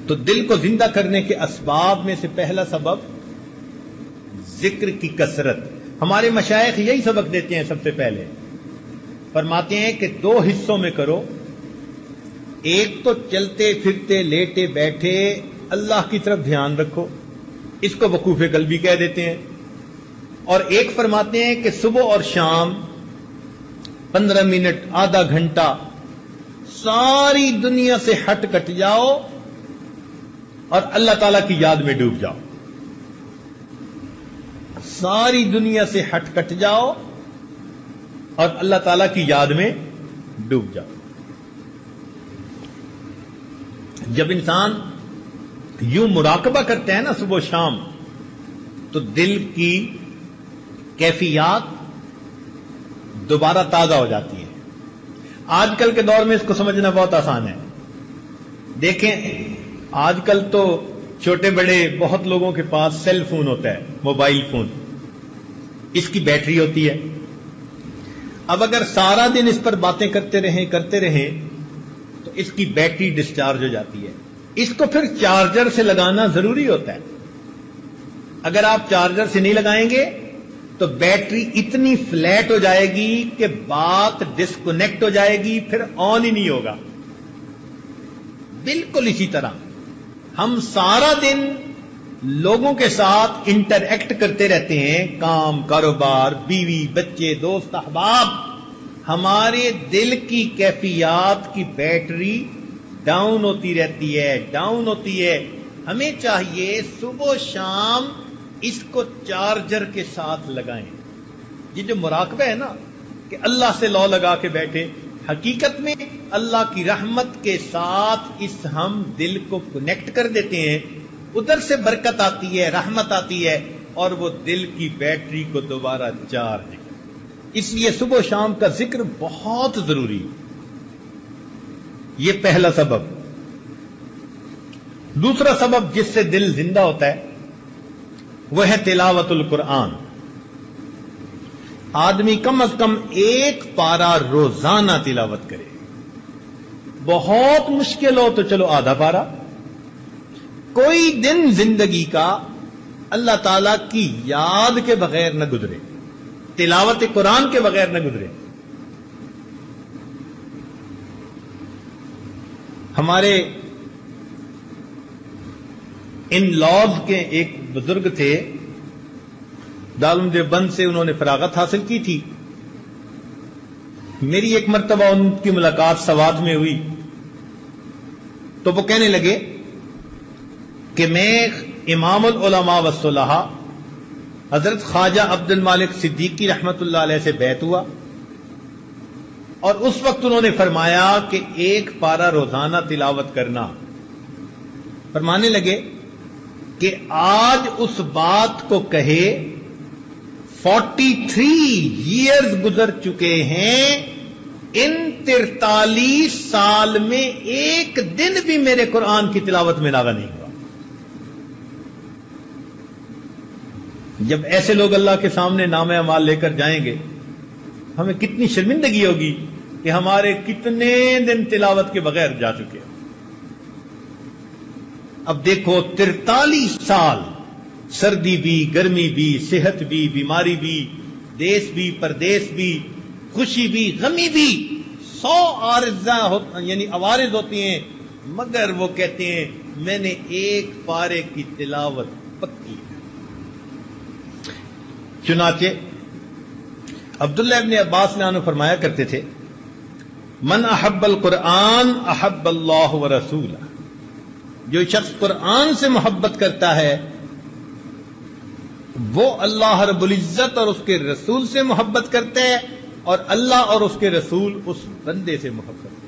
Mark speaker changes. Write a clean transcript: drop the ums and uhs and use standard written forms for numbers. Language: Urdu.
Speaker 1: تو دل کو زندہ کرنے کے اسباب میں سے پہلا سبب ذکر کی کثرت. ہمارے مشائخ یہی سبق دیتے ہیں. سب سے پہلے فرماتے ہیں کہ 2 حصوں میں کرو. ایک تو چلتے پھرتے لیٹے بیٹھے اللہ کی طرف دھیان رکھو, اس کو وقوف قلبی کہہ دیتے ہیں. اور ایک فرماتے ہیں کہ صبح اور شام 15 منٹ آدھا گھنٹہ ساری دنیا سے ہٹ کٹ جاؤ اور اللہ تعالی کی یاد میں ڈوب جاؤ. ساری دنیا سے ہٹ کٹ جاؤ اور اللہ تعالی کی یاد میں ڈوب جاؤ. جب انسان یوں مراقبہ کرتا ہے نا صبح و شام, تو دل کی کیفیات دوبارہ تازہ ہو جاتی ہے. آج کل کے دور میں اس کو سمجھنا بہت آسان ہے. دیکھیں آج کل تو چھوٹے بڑے بہت لوگوں کے پاس سیل فون ہوتا ہے, موبائل فون. اس کی بیٹری ہوتی ہے. اب اگر سارا دن اس پر باتیں کرتے رہیں تو اس کی بیٹری ڈسچارج ہو جاتی ہے. اس کو پھر چارجر سے لگانا ضروری ہوتا ہے. اگر آپ چارجر سے نہیں لگائیں گے تو بیٹری اتنی فلیٹ ہو جائے گی کہ بات ڈسکنیکٹ ہو جائے گی, پھر آن ہی نہیں ہوگا. بالکل اسی طرح ہم سارا دن لوگوں کے ساتھ انٹریکٹ کرتے رہتے ہیں, کام کاروبار بیوی بچے دوست احباب. ہمارے دل کی کیفیات کی بیٹری ڈاؤن ہوتی رہتی ہے. ہمیں چاہیے صبح و شام اس کو چارجر کے ساتھ لگائیں. یہ جو مراقبہ ہے نا کہ اللہ سے لو لگا کے بیٹھے, حقیقت میں اللہ کی رحمت کے ساتھ اس ہم دل کو کنیکٹ کر دیتے ہیں. ادھر سے برکت آتی ہے, رحمت آتی ہے, اور وہ دل کی بیٹری کو دوبارہ چارج. اس لیے صبح و شام کا ذکر بہت ضروری. یہ پہلا سبب. دوسرا سبب جس سے دل زندہ ہوتا ہے وہ ہے تلاوت القرآن. آدمی کم از کم 1 پارہ روزانہ تلاوت کرے. بہت مشکل ہو تو چلو آدھا پارہ. کوئی دن زندگی کا اللہ تعالی کی یاد کے بغیر نہ گزرے, تلاوت قرآن کے بغیر نہ گزرے. ہمارے ان لاز کے ایک بزرگ تھے, دارالعلوم دیوبند سے انہوں نے فراغت حاصل کی تھی. میری ایک مرتبہ ان کی ملاقات سوات میں ہوئی تو وہ کہنے لگے کہ میں امام العلماء والصلحاء حضرت خواجہ عبد المالک صدیقی رحمت اللہ علیہ سے بیعت ہوا, اور اس وقت انہوں نے فرمایا کہ 1 پارہ روزانہ تلاوت کرنا. فرمانے لگے کہ آج اس بات کو کہے 43 ایئرز گزر چکے ہیں, ان 43 سال میں ایک دن بھی میرے قرآن کی تلاوت میں ناغہ نہیں ہوا. جب ایسے لوگ اللہ کے سامنے نام اعمال لے کر جائیں گے, ہمیں کتنی شرمندگی ہوگی کہ ہمارے کتنے دن تلاوت کے بغیر جا چکے. اب دیکھو 43 سال, سردی بھی گرمی بھی صحت بھی بیماری بھی دیس بھی پردیس بھی خوشی بھی غمی بھی, 100 عوارض ہوتی ہیں, مگر وہ کہتے ہیں میں نے 1 پارے کی تلاوت پکی. چنانچہ عبداللہ ابن عباس نے انہوں فرمایا کرتے تھے من احب القرآن احب اللہ ورسولہ. جو شخص قرآن سے محبت کرتا ہے وہ اللہ رب العزت اور اس کے رسول سے محبت کرتا ہے, اور اللہ اور اس کے رسول اس بندے سے محبت کرتے ہیں.